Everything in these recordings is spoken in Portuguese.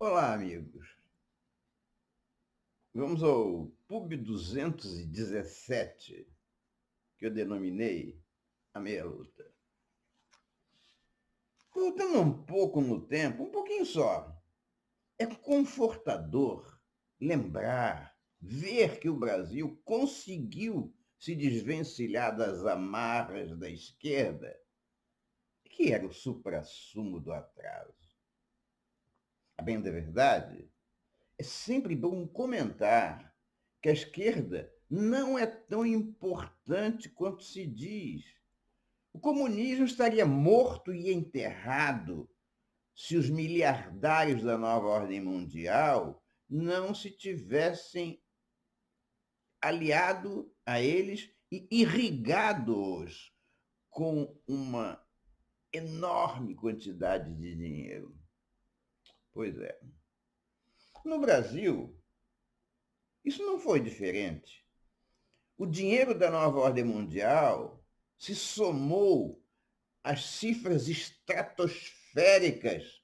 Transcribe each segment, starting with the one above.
Olá, amigos. Vamos ao PUB 217, que eu denominei a meia luta. Voltando um pouco no tempo, um pouquinho só, é confortador lembrar, ver que o Brasil conseguiu se desvencilhar das amarras da esquerda, que era o suprassumo do atraso. A bem da verdade, é sempre bom comentar que a esquerda não é tão importante quanto se diz. O comunismo estaria morto e enterrado se os miliardários da nova ordem mundial não se tivessem aliado a eles e irrigado-os com uma enorme quantidade de dinheiro. Pois é. No Brasil, isso não foi diferente. O dinheiro da nova ordem mundial se somou às cifras estratosféricas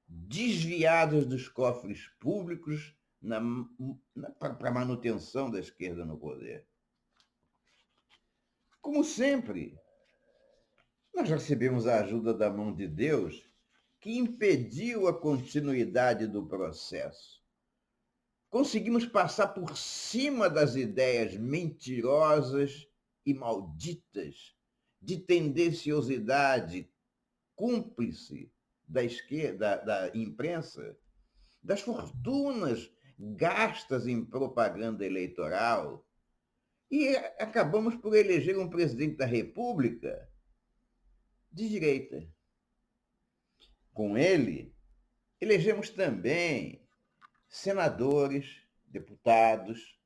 desviadas dos cofres públicos para a manutenção da esquerda no poder. Como sempre, nós recebemos a ajuda da mão de Deus, que impediu a continuidade do processo. Conseguimos passar por cima das ideias mentirosas e malditas de tendenciosidade cúmplice da esquerda, da imprensa, das fortunas gastas em propaganda eleitoral, e acabamos por eleger um presidente da República de direita. Com ele, elegemos também senadores, deputados,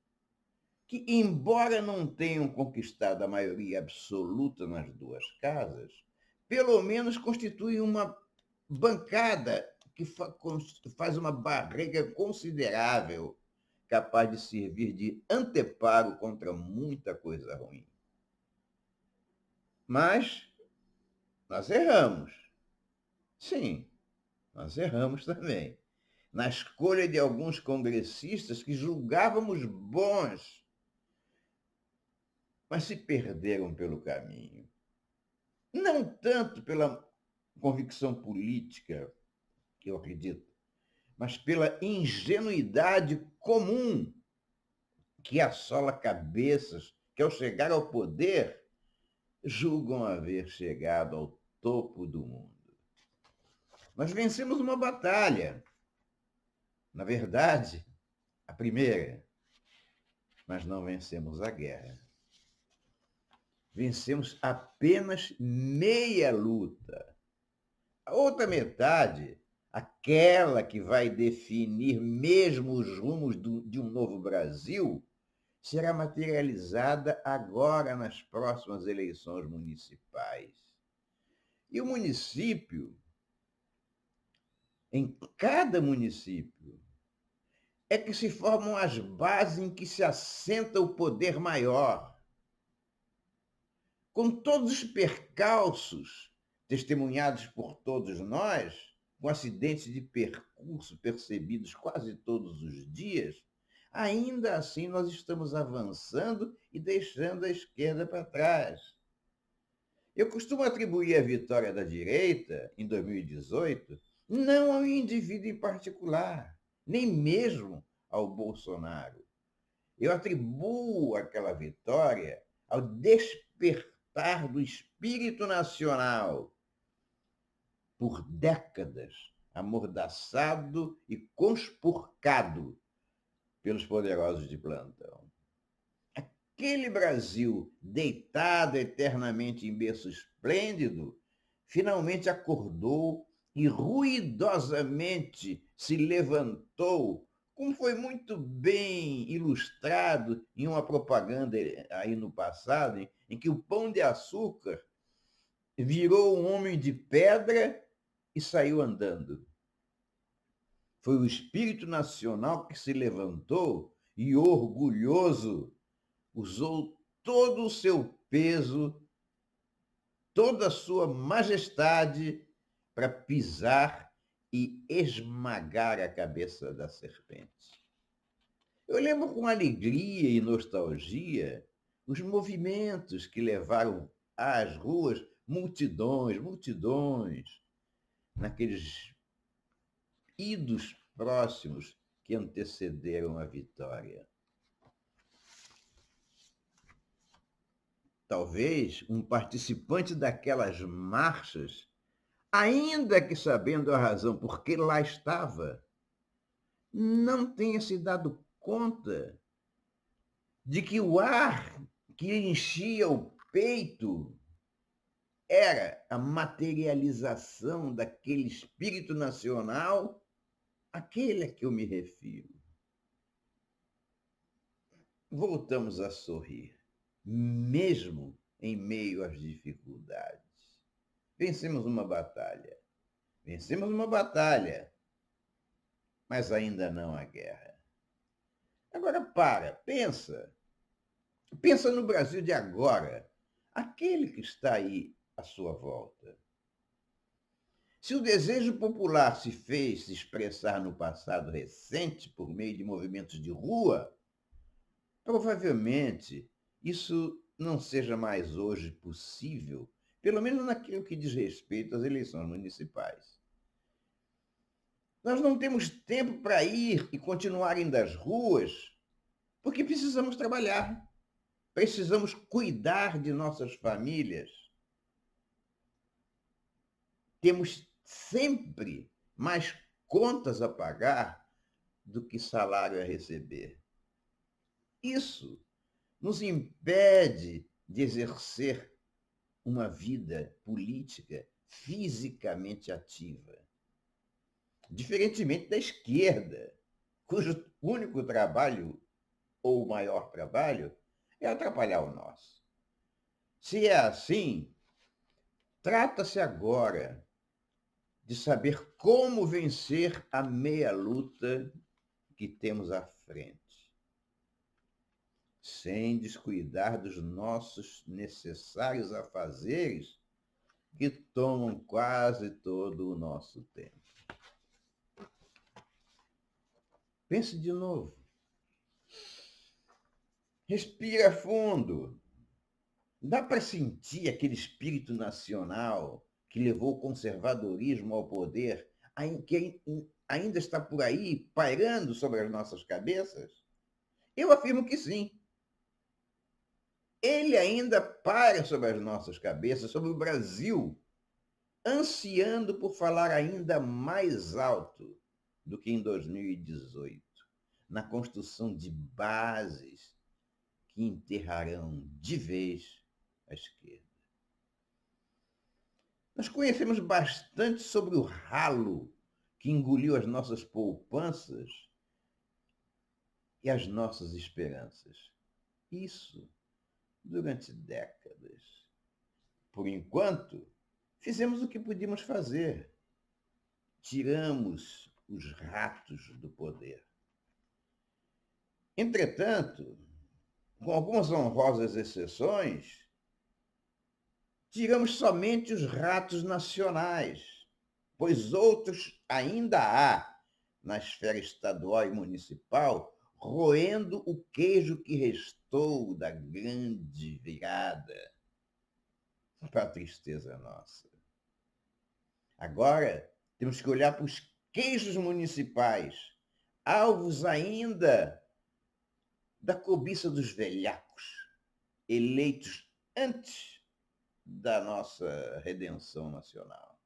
que, embora não tenham conquistado a maioria absoluta nas duas casas, pelo menos constituem uma bancada que faz uma barreira considerável, capaz de servir de anteparo contra muita coisa ruim. Mas nós erramos. Sim, nós erramos também. Na escolha de alguns congressistas que julgávamos bons, mas se perderam pelo caminho. Não tanto pela convicção política, que eu acredito, mas pela ingenuidade comum que assola cabeças que, ao chegar ao poder, julgam haver chegado ao topo do mundo. Nós vencemos uma batalha, na verdade, a primeira, mas não vencemos a guerra. Vencemos apenas meia luta. A outra metade, aquela que vai definir mesmo os rumos de um novo Brasil, será materializada agora nas próximas eleições municipais. E o município, em cada município, é que se formam as bases em que se assenta o poder maior. Com todos os percalços testemunhados por todos nós, com acidentes de percurso percebidos quase todos os dias, ainda assim nós estamos avançando e deixando a esquerda para trás. Eu costumo atribuir a vitória da direita, em 2018, não a um indivíduo em particular, nem mesmo ao Bolsonaro. Eu atribuo aquela vitória ao despertar do espírito nacional, por décadas amordaçado e conspurcado pelos poderosos de plantão. Aquele Brasil deitado eternamente em berço esplêndido, finalmente acordou e ruidosamente se levantou, como foi muito bem ilustrado em uma propaganda aí no passado, em que o Pão de Açúcar virou um homem de pedra e saiu andando. Foi o espírito nacional que se levantou e, orgulhoso, usou todo o seu peso, toda a sua majestade para pisar e esmagar a cabeça da serpente. Eu lembro com alegria e nostalgia os movimentos que levaram às ruas multidões, multidões, naqueles idos próximos que antecederam a vitória. Talvez um participante daquelas marchas, ainda que sabendo a razão por que lá estava, não tenha se dado conta de que o ar que enchia o peito era a materialização daquele espírito nacional, aquele a que eu me refiro. Voltamos a sorrir, mesmo em meio às dificuldades. Vencemos uma batalha. Vencemos uma batalha, mas ainda não a guerra. Agora pensa. Pensa no Brasil de agora, aquele que está aí à sua volta. Se o desejo popular se fez se expressar no passado recente por meio de movimentos de rua, provavelmente isso não seja mais hoje possível, pelo menos naquilo que diz respeito às eleições municipais. Nós não temos tempo para ir e continuar indo às ruas, porque precisamos trabalhar, precisamos cuidar de nossas famílias. Temos sempre mais contas a pagar do que salário a receber. Isso nos impede de exercer uma vida política fisicamente ativa. Diferentemente da esquerda, cujo único trabalho, ou maior trabalho, é atrapalhar o nosso. Se é assim, trata-se agora de saber como vencer a meia luta que temos à frente, sem descuidar dos nossos necessários afazeres que tomam quase todo o nosso tempo. Pense de novo. Respira fundo. Dá para sentir aquele espírito nacional que levou o conservadorismo ao poder, que ainda está por aí pairando sobre as nossas cabeças? Eu afirmo que sim. Ele ainda paira sobre as nossas cabeças, sobre o Brasil, ansiando por falar ainda mais alto do que em 2018, na construção de bases que enterrarão de vez a esquerda. Nós conhecemos bastante sobre o ralo que engoliu as nossas poupanças e as nossas esperanças. Isso durante décadas. Por enquanto, fizemos o que podíamos fazer. Tiramos os ratos do poder. Entretanto, com algumas honrosas exceções, tiramos somente os ratos nacionais, pois outros ainda há na esfera estadual e municipal, roendo o queijo que restou da grande virada, para a tristeza nossa. Agora, temos que olhar para os queijos municipais, alvos ainda da cobiça dos velhacos, eleitos antes da nossa redenção nacional.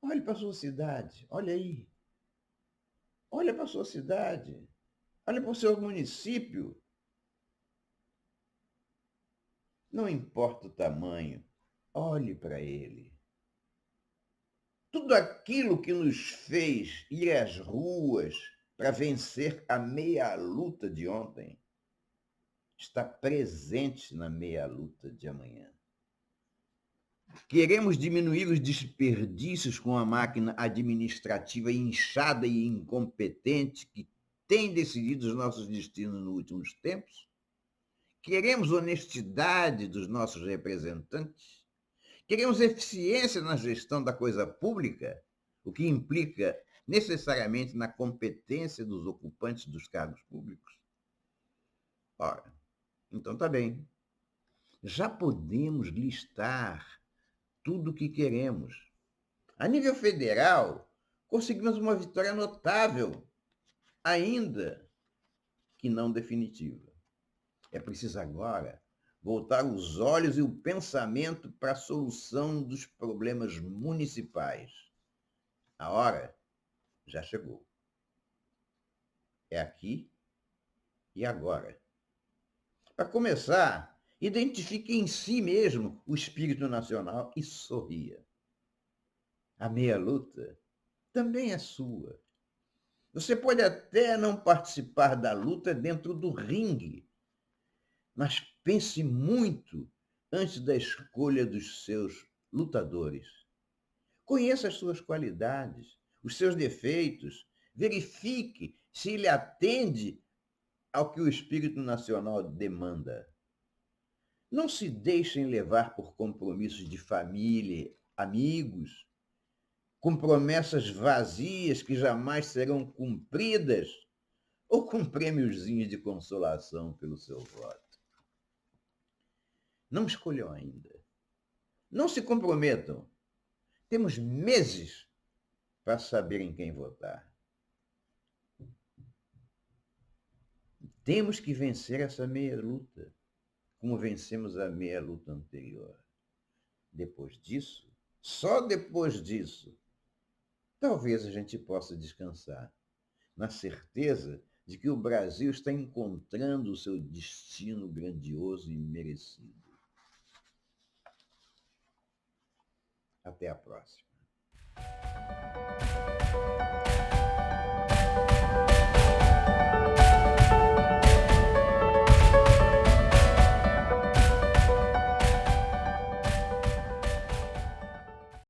Olhe para a sua cidade, olha aí. Olha para a sua cidade, olha para o seu município. Não importa o tamanho, olhe para ele. Tudo aquilo que nos fez ir às ruas para vencer a meia luta de ontem está presente na meia luta de amanhã. Queremos diminuir os desperdícios com a máquina administrativa inchada e incompetente que tem decidido os nossos destinos nos últimos tempos? Queremos honestidade dos nossos representantes? Queremos eficiência na gestão da coisa pública? o que implica necessariamente na competência dos ocupantes dos cargos públicos? Ora, então tá bem. Já podemos listar tudo o que queremos. A nível federal, conseguimos uma vitória notável, ainda que não definitiva. É preciso agora voltar os olhos e o pensamento para a solução dos problemas municipais. A hora já chegou. É aqui e agora. Para começar, identifique em si mesmo o espírito nacional e sorria. A meia-luta também é sua. Você pode até não participar da luta dentro do ringue, mas pense muito antes da escolha dos seus lutadores. Conheça as suas qualidades, os seus defeitos, verifique se ele atende ao que o espírito nacional demanda. Não se deixem levar por compromissos de família, amigos, com promessas vazias que jamais serão cumpridas ou com prêmiozinhos de consolação pelo seu voto. Não escolham ainda. Não se comprometam. Temos meses para saber em quem votar. Temos que vencer essa meia-luta, como vencemos a meia-luta anterior. Depois disso, só depois disso, talvez a gente possa descansar, na certeza de que o Brasil está encontrando o seu destino grandioso e merecido. Até a próxima.